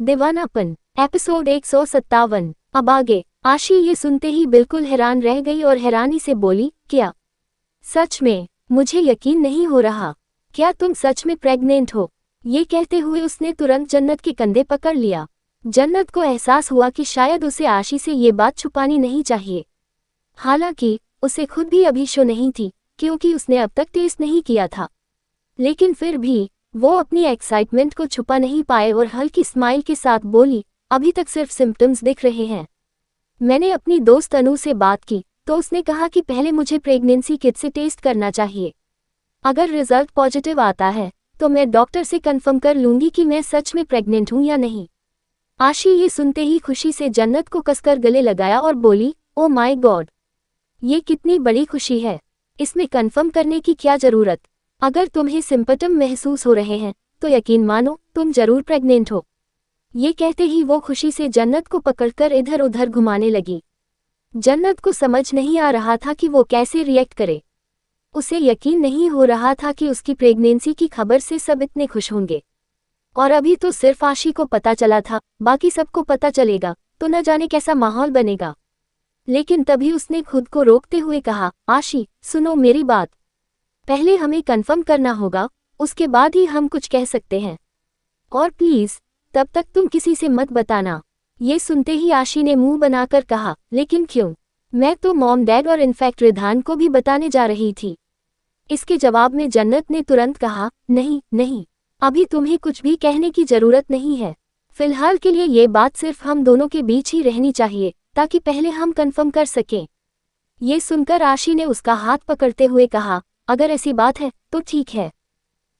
दीवानापन episode 157। अब आगे। आशी ये सुनते ही बिल्कुल हैरान रह गई और हैरानी से बोली, क्या? सच में? मुझे यकीन नहीं हो रहा। क्या तुम सच में प्रेग्नेंट हो? ये कहते हुए उसने तुरंत जन्नत के कंधे पकड़ लिया। जन्नत को एहसास हुआ कि शायद उसे आशी से ये बात छुपानी नहीं चाहिए। हालांकि उसे खुद भी अभी शो नहीं थी, क्योंकि उसने अब तक टेस्ट नहीं किया था। लेकिन फिर भी वो अपनी एक्साइटमेंट को छुपा नहीं पाए और हल्की स्माइल के साथ बोली, अभी तक सिर्फ सिम्टम्स दिख रहे हैं। मैंने अपनी दोस्त अनु से बात की तो उसने कहा कि पहले मुझे प्रेगनेंसी किट से टेस्ट करना चाहिए। अगर रिजल्ट पॉजिटिव आता है तो मैं डॉक्टर से कंफर्म कर लूंगी कि मैं सच में प्रेग्नेंट हूं या नहीं। आशी ये सुनते ही खुशी से जन्नत को कसकर गले लगाया और बोली, ओ माय गॉड, ये कितनी बड़ी खुशी है। इसमें कंफर्म करने की क्या जरूरत? अगर तुम्हें सिम्पटम महसूस हो रहे हैं तो यकीन मानो तुम जरूर प्रेग्नेंट हो। ये कहते ही वो खुशी से जन्नत को पकड़कर इधर उधर घुमाने लगी। जन्नत को समझ नहीं आ रहा था कि वो कैसे रिएक्ट करे। उसे यकीन नहीं हो रहा था कि उसकी प्रेगनेंसी की खबर से सब इतने खुश होंगे। और अभी तो सिर्फ आशी को पता चला था, बाकी सबको पता चलेगा तो न जाने कैसा माहौल बनेगा। लेकिन तभी उसने खुद को रोकते हुए कहा, आशी सुनो मेरी बात। पहले हमें कंफर्म करना होगा, उसके बाद ही हम कुछ कह सकते हैं। और प्लीज तब तक तुम किसी से मत बताना। ये सुनते ही आशी ने मुंह बनाकर कहा, लेकिन क्यों? मैं तो मॉम डैड और इनफैक्ट रिधान को भी बताने जा रही थी। इसके जवाब में जन्नत ने तुरंत कहा, नहीं नहीं, अभी तुम्हें कुछ भी कहने की जरूरत नहीं है। फिलहाल के लिए ये बात सिर्फ हम दोनों के बीच ही रहनी चाहिए, ताकि पहले हम कंफर्म कर सकें। ये सुनकर आशी ने उसका हाथ पकड़ते हुए कहा, अगर ऐसी बात है तो ठीक है,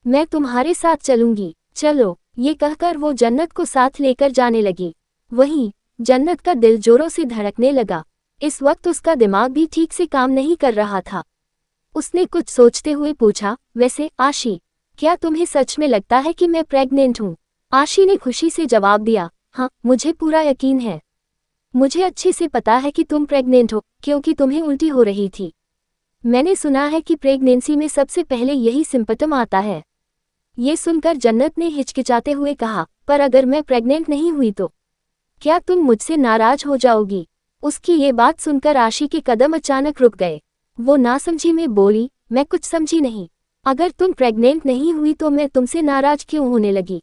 मैं तुम्हारे साथ चलूंगी, चलो। ये कहकर वो जन्नत को साथ लेकर जाने लगी। वहीं जन्नत का दिल जोरों से धड़कने लगा। इस वक्त उसका दिमाग भी ठीक से काम नहीं कर रहा था। उसने कुछ सोचते हुए पूछा, वैसे आशी, क्या तुम्हें सच में लगता है कि मैं प्रेग्नेंट हूँ? आशी ने खुशी से जवाब दिया, हाँ मुझे पूरा यकीन है। मुझे अच्छे से पता है कि तुम प्रेग्नेंट हो, क्योंकि तुम्हें उल्टी हो रही थी। मैंने सुना है कि प्रेगनेंसी में सबसे पहले यही सिम्पटम आता है। ये सुनकर जन्नत ने हिचकिचाते हुए कहा, पर अगर मैं प्रेग्नेंट नहीं हुई तो क्या तुम मुझसे नाराज हो जाओगी? उसकी ये बात सुनकर आशी के कदम अचानक रुक गए। वो नासमझी में बोली, मैं कुछ समझी नहीं। अगर तुम प्रेग्नेंट नहीं हुई तो मैं तुमसे नाराज क्यों होने लगी?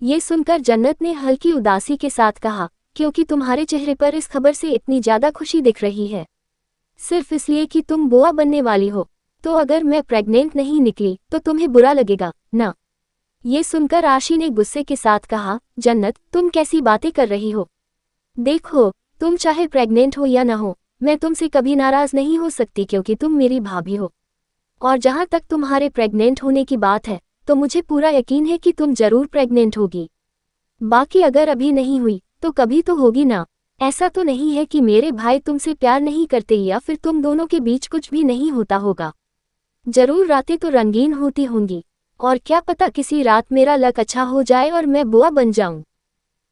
ये सुनकर जन्नत ने हल्की उदासी के साथ कहा, क्योंकि तुम्हारे चेहरे पर इस खबर से इतनी ज्यादा खुशी दिख रही है, सिर्फ इसलिए कि तुम बुआ बनने वाली हो। तो अगर मैं प्रेग्नेंट नहीं निकली तो तुम्हें बुरा लगेगा ना? ये सुनकर आशी ने गुस्से के साथ कहा, जन्नत तुम कैसी बातें कर रही हो? देखो, तुम चाहे प्रेग्नेंट हो या ना हो, मैं तुमसे कभी नाराज नहीं हो सकती, क्योंकि तुम मेरी भाभी हो। और जहां तक तुम्हारे प्रेग्नेंट होने की बात है तो मुझे पूरा यकीन है कि तुम जरूर प्रेग्नेंट होगी। बाकी अगर अभी नहीं हुई तो कभी तो होगी ना। ऐसा तो नहीं है कि मेरे भाई तुमसे प्यार नहीं करते या फिर तुम दोनों के बीच कुछ भी नहीं होता होगा। जरूर रातें तो रंगीन होती होंगी, और क्या पता किसी रात मेरा लक अच्छा हो जाए और मैं बुआ बन जाऊं।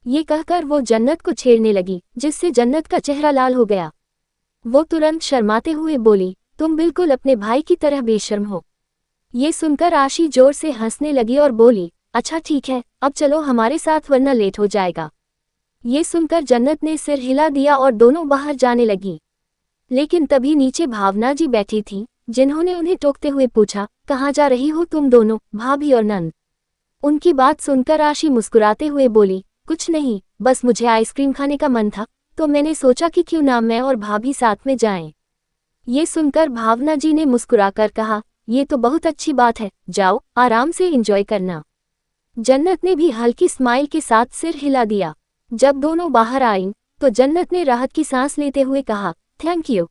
ये कहकर वो जन्नत को छेड़ने लगी, जिससे जन्नत का चेहरा लाल हो गया। वो तुरंत शर्माते हुए बोली, तुम बिल्कुल अपने भाई की तरह बेशर्म हो। ये सुनकर आशी जोर से हंसने लगी और बोली, अच्छा ठीक है, अब चलो हमारे साथ वरना लेट हो जाएगा। ये सुनकर जन्नत ने सिर हिला दिया और दोनों बाहर जाने लगी। लेकिन तभी नीचे भावना जी बैठी थी, जिन्होंने उन्हें टोकते हुए पूछा, कहाँ जा रही हो तुम दोनों, भाभी और नंद? उनकी बात सुनकर आशी मुस्कुराते हुए बोली, कुछ नहीं, बस मुझे आइसक्रीम खाने का मन था तो मैंने सोचा कि क्यों ना मैं और भाभी साथ में जाएं। ये सुनकर भावना जी ने मुस्कुराकर कहा, ये तो बहुत अच्छी बात है, जाओ आराम से एंजॉय करना। जन्नत ने भी हल्की स्माइल के साथ सिर हिला दिया। जब दोनों बाहर आईं तो जन्नत ने राहत की सांस लेते हुए कहा, थैंक यू।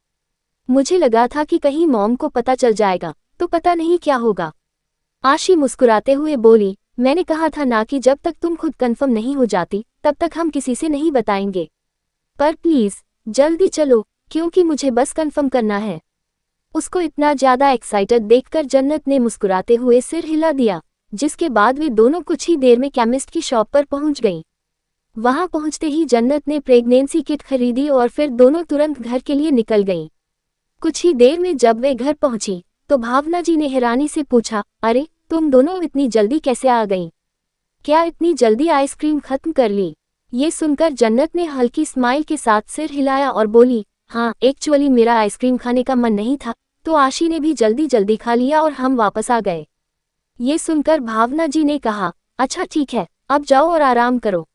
मुझे लगा था कि कहीं मॉम को पता चल जाएगा तो पता नहीं क्या होगा। आशी मुस्कुराते हुए बोली, मैंने कहा था ना कि जब तक तुम खुद कंफर्म नहीं हो जाती तब तक हम किसी से नहीं बताएंगे। पर प्लीज जल्दी चलो, क्योंकि मुझे बस कंफर्म करना है। उसको इतना ज्यादा एक्साइटेड देखकर जन्नत ने मुस्कुराते हुए सिर हिला दिया, जिसके बाद वे दोनों कुछ ही देर में केमिस्ट की शॉप पर पहुंच गईं। वहां पहुंचते ही जन्नत ने प्रेगनेंसी किट खरीदी और फिर दोनों तुरंत घर के लिए निकल गईं। कुछ ही देर में जब वे घर पहुंची तो भावना जी ने हैरानी से पूछा, अरे तुम दोनों इतनी जल्दी कैसे आ गईं? क्या इतनी जल्दी आइसक्रीम खत्म कर ली? ये सुनकर जन्नत ने हल्की स्माइल के साथ सिर हिलाया और बोली, हाँ एक्चुअली मेरा आइसक्रीम खाने का मन नहीं था, तो आशी ने भी जल्दी जल्दी खा लिया और हम वापस आ गए। ये सुनकर भावना जी ने कहा, अच्छा ठीक है, अब जाओ और आराम करो।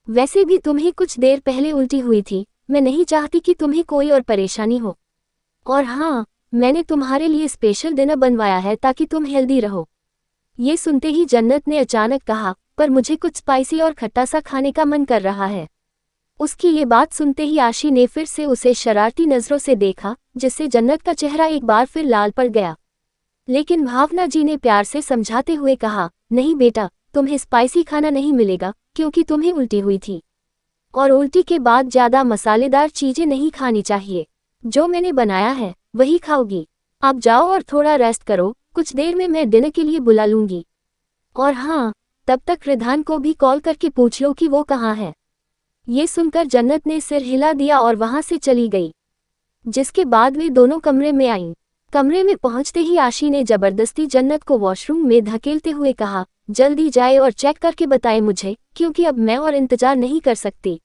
वैसे भी तुम्हें कुछ देर पहले उल्टी हुई थी, मैं नहीं चाहती कि तुम्हें कोई और परेशानी हो। और हाँ, मैंने तुम्हारे लिए स्पेशल डिनर बनवाया है ताकि तुम हेल्दी रहो। ये सुनते ही जन्नत ने अचानक कहा, पर मुझे कुछ स्पाइसी और खट्टा सा खाने का मन कर रहा है। उसकी ये बात सुनते ही आशी ने फिर से उसे शरारती नजरों से देखा, जिससे जन्नत का चेहरा एक बार फिर लाल पड़ गया। लेकिन भावना जी ने प्यार से समझाते हुए कहा, नहीं बेटा, तुम्हें स्पाइसी खाना नहीं मिलेगा क्योंकि तुम्हें उल्टी हुई थी। और उल्टी के बाद ज़्यादा मसालेदार चीज़ें नहीं खानी चाहिए। जो मैंने बनाया है वही खाओगी। अब जाओ और थोड़ा रेस्ट करो, कुछ देर में मैं डिनर के लिए बुला लूंगी। और हाँ, तब तक रिधान को भी कॉल करके पूछ लो कि वो कहाँ है। ये सुनकर जन्नत ने सिर हिला दिया और वहां से चली गई। जिसके बाद वे दोनों कमरे में आईं। कमरे में पहुंचते ही आशी ने जबरदस्ती जन्नत को वॉशरूम में धकेलते हुए कहा, जल्दी जाए और चेक करके बताए मुझे, क्योंकि अब मैं और इंतजार नहीं कर सकती।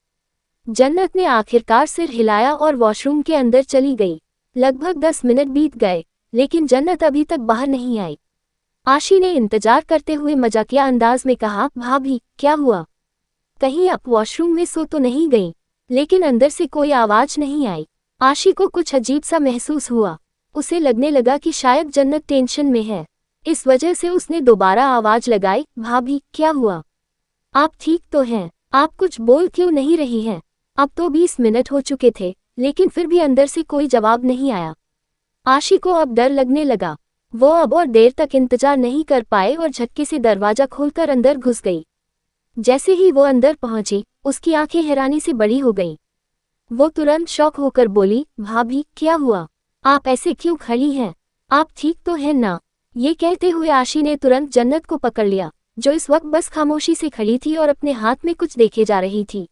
जन्नत ने आखिरकार सिर हिलाया और वॉशरूम के अंदर चली गई। लगभग 10 मिनट बीत गए, लेकिन जन्नत अभी तक बाहर नहीं आई। आशी ने इंतजार करते हुए मजाकिया अंदाज में कहा, भाभी क्या हुआ? कहीं आप वॉशरूम में सो तो नहीं गई? लेकिन अंदर से कोई आवाज नहीं आई। आशी को कुछ अजीब सा महसूस हुआ। उसे लगने लगा कि शायद जन्नत टेंशन में है। इस वजह से उसने दोबारा आवाज लगाई, भाभी क्या हुआ? आप ठीक तो हैं? आप कुछ बोल क्यों नहीं रही हैं? अब तो 20 मिनट हो चुके थे, लेकिन फिर भी अंदर से कोई जवाब नहीं आया। आशी को अब डर लगने लगा। वो अब और देर तक इंतजार नहीं कर पाए और झटके से दरवाजा खोलकर अंदर घुस गई। जैसे ही वो अंदर पहुंची, उसकी आंखें हैरानी से बड़ी हो गईं। वो तुरंत शॉक होकर बोली, भाभी क्या हुआ? आप ऐसे क्यों खड़ी हैं? आप ठीक तो हैं ना? ये कहते हुए आशी ने तुरंत जन्नत को पकड़ लिया, जो इस वक्त बस खामोशी से खड़ी थी और अपने हाथ में कुछ देखे जा रही थी।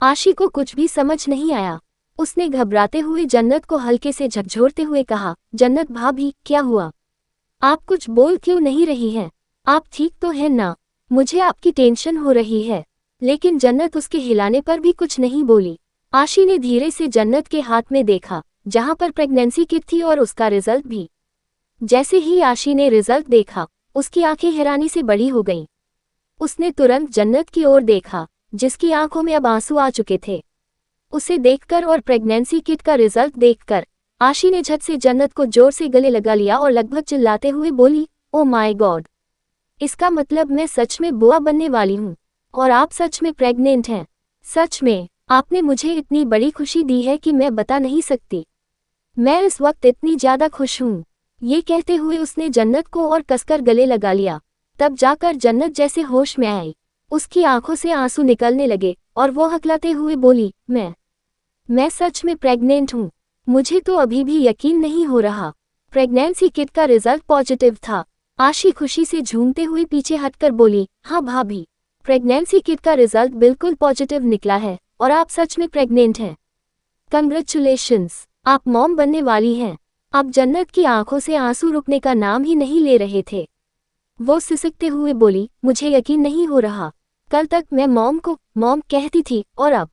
आशी को कुछ भी समझ नहीं आया। उसने घबराते हुए जन्नत को हल्के से झकझोरते हुए कहा, जन्नत भाभी क्या हुआ? आप कुछ बोल क्यों नहीं रही हैं? आप ठीक तो हैं ना? मुझे आपकी टेंशन हो रही है। लेकिन जन्नत उसके हिलाने पर भी कुछ नहीं बोली। आशी ने धीरे से जन्नत के हाथ में देखा, जहां पर प्रेगनेंसी किट थी और उसका रिजल्ट भी। जैसे ही आशी ने रिजल्ट देखा, उसकी आंखें हैरानी से बड़ी हो गईं। उसने तुरंत जन्नत की ओर देखा, जिसकी आंखों में अब आंसू आ चुके थे। उसे देखकर और प्रेगनेंसी किट का रिजल्ट देखकर आशी ने झट से जन्नत को जोर से गले लगा लिया और लगभग चिल्लाते हुए बोली, ओ माय गॉड, इसका मतलब मैं सच में बुआ बनने वाली हूँ और आप सच में प्रेग्नेंट हैं। सच में आपने मुझे इतनी बड़ी खुशी दी है कि मैं बता नहीं सकती। मैं इस वक्त इतनी ज्यादा खुश हूँ। ये कहते हुए उसने जन्नत को और कसकर गले लगा लिया। तब जाकर जन्नत जैसे होश में आई। उसकी आंखों से आंसू निकलने लगे और वो हकलाते हुए बोली, मैं सच में प्रेग्नेंट हूँ। मुझे तो अभी भी यकीन नहीं हो रहा। प्रेगनेंसी किट का रिजल्ट पॉजिटिव था। आशी खुशी से झूमते हुए पीछे हटकर बोली, हाँ भाभी, प्रेगनेंसी किट का रिजल्ट बिल्कुल पॉजिटिव निकला है और आप सच में प्रेग्नेंट हैं। कंग्रेचुलेशंस, आप मॉम बनने वाली हैं। अब जन्नत की आंखों से आंसू रुकने का नाम ही नहीं ले रहे थे। वो सिसकते हुए बोली, मुझे यकीन नहीं हो रहा। कल तक मैं मॉम को मॉम कहती थी और अब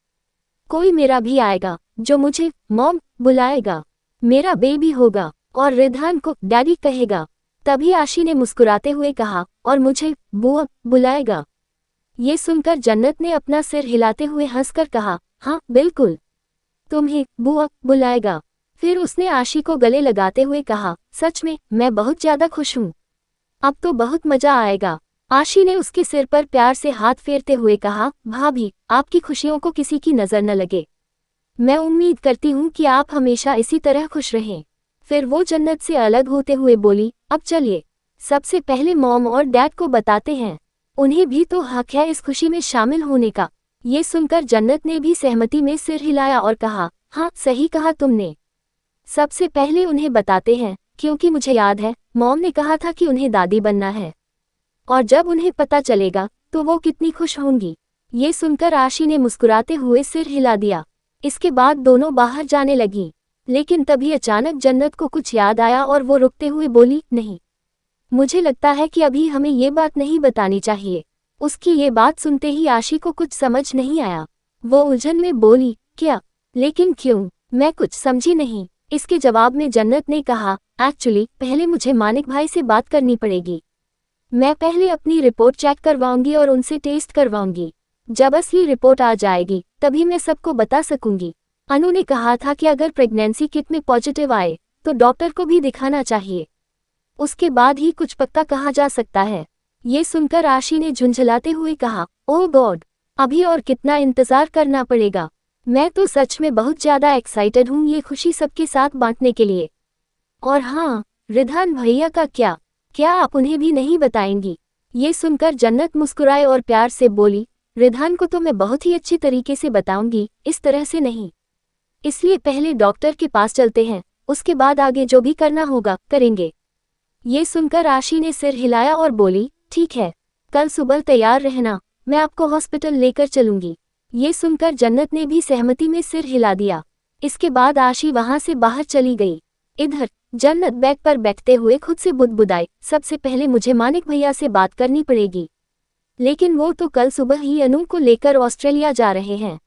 कोई मेरा भी आएगा जो मुझे मॉम बुलाएगा। मेरा बेबी होगा और रिधान को डैडी कहेगा। तभी आशी ने मुस्कुराते हुए कहा, और मुझे बुआ बुलाएगा। ये सुनकर जन्नत ने अपना सिर हिलाते हुए हंसकर कहा, हाँ बिल्कुल, तुम्हें बुआ बुलाएगा। फिर उसने आशी को गले लगाते हुए कहा, सच में मैं बहुत ज्यादा खुश हूँ। अब तो बहुत मजा आएगा। आशी ने उसके सिर पर प्यार से हाथ फेरते हुए कहा, भाभी आपकी खुशियों को किसी की नजर न लगे। मैं उम्मीद करती हूँ कि आप हमेशा इसी तरह खुश रहें। फिर वो जन्नत से अलग होते हुए बोली, अब चलिए सबसे पहले मॉम और डैड को बताते हैं। उन्हें भी तो हक है इस खुशी में शामिल होने का। ये सुनकर जन्नत ने भी सहमति में सिर हिलाया और कहा, हाँ सही कहा तुमने। सबसे पहले उन्हें बताते हैं, क्योंकि मुझे याद है मॉम ने कहा था कि उन्हें दादी बनना है और जब उन्हें पता चलेगा तो वो कितनी खुश होंगी। ये सुनकर आशी ने मुस्कुराते हुए सिर हिला दिया। इसके बाद दोनों बाहर जाने लगी। लेकिन तभी अचानक जन्नत को कुछ याद आया और वो रुकते हुए बोली, नहीं, मुझे लगता है कि अभी हमें ये बात नहीं बतानी चाहिए। उसकी ये बात सुनते ही आशी को कुछ समझ नहीं आया। वो उलझन में बोली, क्या? लेकिन क्यों? मैं कुछ समझी नहीं। इसके जवाब में जन्नत ने कहा, एक्चुअली पहले मुझे मानिक भाई से बात करनी पड़ेगी। मैं पहले अपनी रिपोर्ट चेक करवाऊंगी और उनसे टेस्ट करवाऊंगी। जब असली रिपोर्ट आ जाएगी तभी मैं सबको बता सकूंगी। अनु ने कहा था कि अगर प्रेगनेंसी किट में पॉजिटिव आए तो डॉक्टर को भी दिखाना चाहिए, उसके बाद ही कुछ पक्का कहा जा सकता है। ये सुनकर आशी ने झुंझलाते हुए कहा, ओह गॉड, अभी और कितना इंतजार करना पड़ेगा। मैं तो सच में बहुत ज्यादा एक्साइटेड हूँ ये खुशी सबके साथ बांटने के लिए। और हाँ, रिधान भैया का क्या आप उन्हें भी नहीं बताएंगी? ये सुनकर जन्नत मुस्कुराए और प्यार से बोली, रिधान को तो मैं बहुत ही अच्छी तरीके से बताऊंगी, इस तरह से नहीं। इसलिए पहले डॉक्टर के पास चलते हैं, उसके बाद आगे जो भी करना होगा करेंगे। ये सुनकर आशी ने सिर हिलाया और बोली, ठीक है, कल सुबह तैयार रहना, मैं आपको हॉस्पिटल लेकर चलूंगी। ये सुनकर जन्नत ने भी सहमति में सिर हिला दिया। इसके बाद आशी वहां से बाहर चली गई। इधर जन्नत बेड पर बैठते हुए खुद से बुदबुदाई, सबसे पहले मुझे मानिक भैया से बात करनी पड़ेगी। लेकिन वो तो कल सुबह ही अनु को लेकर ऑस्ट्रेलिया जा रहे हैं।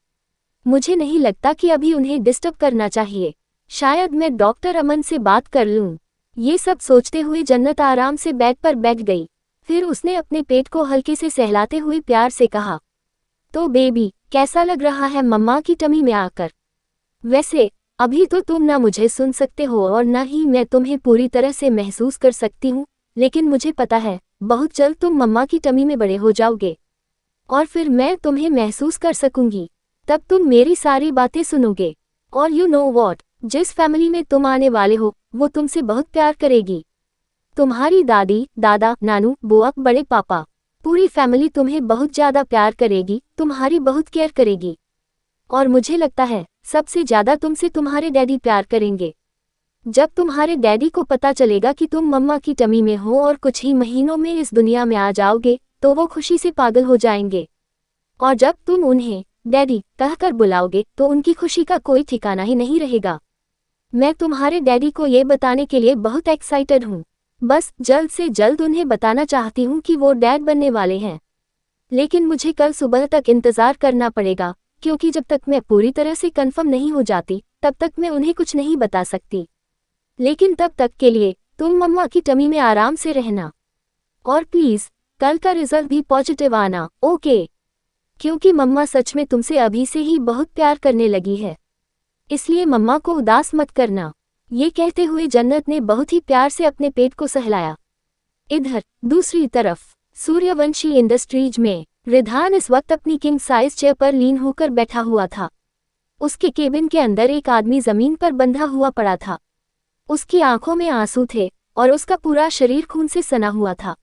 मुझे नहीं लगता कि अभी उन्हें डिस्टर्ब करना चाहिए। शायद मैं डॉक्टर अमन से बात कर लूं। ये सब सोचते हुए जन्नत आराम से बेड पर बैठ गई। फिर उसने अपने पेट को हल्के से सहलाते हुए प्यार से कहा, तो बेबी कैसा लग रहा है मम्मा की टमी में आकर? वैसे अभी तो तुम ना मुझे सुन सकते हो और ना ही मैं तुम्हें पूरी तरह से महसूस कर सकती हूँ, लेकिन मुझे पता है बहुत जल्द तुम मम्मा की टमी में बड़े हो जाओगे और फिर मैं तुम्हें महसूस कर सकूंगी। तब तुम मेरी सारी बातें सुनोगे और यू नो वॉट, जिस फैमिली में तुम आने वाले हो वो तुमसे बहुत प्यार करेगी। तुम्हारी दादी, दादा, नानू, बुआ, बड़े पापा, पूरी फैमिली तुम्हें बहुत ज्यादा प्यार करेगी, तुम्हारी बहुत केयर करेगी। और मुझे लगता है सबसे ज्यादा तुमसे तुम्हारे डैडी प्यार करेंगे। जब तुम्हारे डैडी को पता चलेगा कि तुम मम्मा की टमी में हो और कुछ ही महीनों में इस दुनिया में आ जाओगे तो वो खुशी से पागल हो जाएंगे। और जब तुम उन्हें डैडी कहकर बुलाओगे तो उनकी खुशी का कोई ठिकाना ही नहीं रहेगा। मैं तुम्हारे डैडी को ये बताने के लिए बहुत एक्साइटेड हूँ। बस जल्द से जल्द उन्हें बताना चाहती हूँ कि वो डैड बनने वाले हैं। लेकिन मुझे कल सुबह तक इंतजार करना पड़ेगा, क्योंकि जब तक मैं पूरी तरह से कंफर्म नहीं हो जाती तब तक मैं उन्हें कुछ नहीं बता सकती। लेकिन तब तक के लिए तुम मम्मा की टमी में आराम से रहना और प्लीज कल का रिजल्ट भी पॉजिटिव आना, ओके? क्योंकि मम्मा सच में तुमसे अभी से ही बहुत प्यार करने लगी है, इसलिए मम्मा को उदास मत करना। ये कहते हुए जन्नत ने बहुत ही प्यार से अपने पेट को सहलाया। इधर दूसरी तरफ सूर्यवंशी इंडस्ट्रीज में रिधान इस वक्त अपनी किंग साइज चेयर पर लीन होकर बैठा हुआ था। उसके केबिन के अंदर एक आदमी जमीन पर बंधा हुआ पड़ा था। उसकी आंखों में आंसू थे और उसका पूरा शरीर खून से सना हुआ था।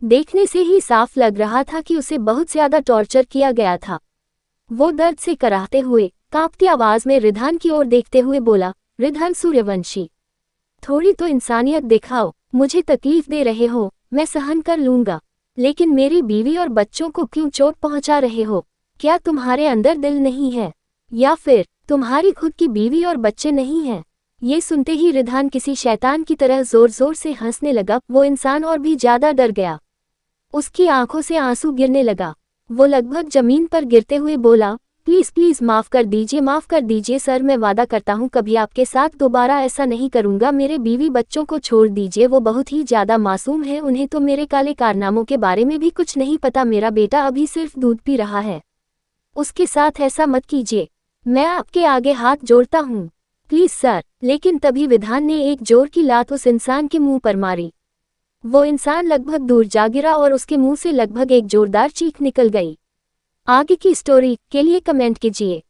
देखने से ही साफ लग रहा था कि उसे बहुत ज्यादा टॉर्चर किया गया था। वो दर्द से कराहते हुए कांपती आवाज में रिधान की ओर देखते हुए बोला, रिधान सूर्यवंशी, थोड़ी तो इंसानियत दिखाओ। मुझे तकलीफ दे रहे हो, मैं सहन कर लूंगा, लेकिन मेरी बीवी और बच्चों को क्यों चोट पहुंचा रहे हो? क्या तुम्हारे अंदर दिल नहीं है, या फिर तुम्हारी खुद की बीवी और बच्चे नहीं हैं? ये सुनते ही रिधान किसी शैतान की तरह जोर जोर से हंसने लगा। वो इंसान और भी ज्यादा डर गया। उसकी आंखों से आंसू गिरने लगा। वो लगभग जमीन पर गिरते हुए बोला, प्लीज प्लीज माफ कर दीजिए सर, मैं वादा करता हूँ कभी आपके साथ दोबारा ऐसा नहीं करूँगा। मेरे बीवी बच्चों को छोड़ दीजिए, वो बहुत ही ज्यादा मासूम है, उन्हें तो मेरे काले कारनामों के बारे में भी कुछ नहीं पता। मेरा बेटा अभी सिर्फ दूध पी रहा है, उसके साथ ऐसा मत कीजिए, मैं आपके आगे हाथ जोड़ता हूँ, प्लीज सर। लेकिन तभी विधान ने एक जोर की लात उस इंसान के मुंह पर मारी। वो इंसान लगभग दूर जा गिरा और उसके मुंह से लगभग एक जोरदार चीख निकल गई। आगे की स्टोरी के लिए कमेंट कीजिए।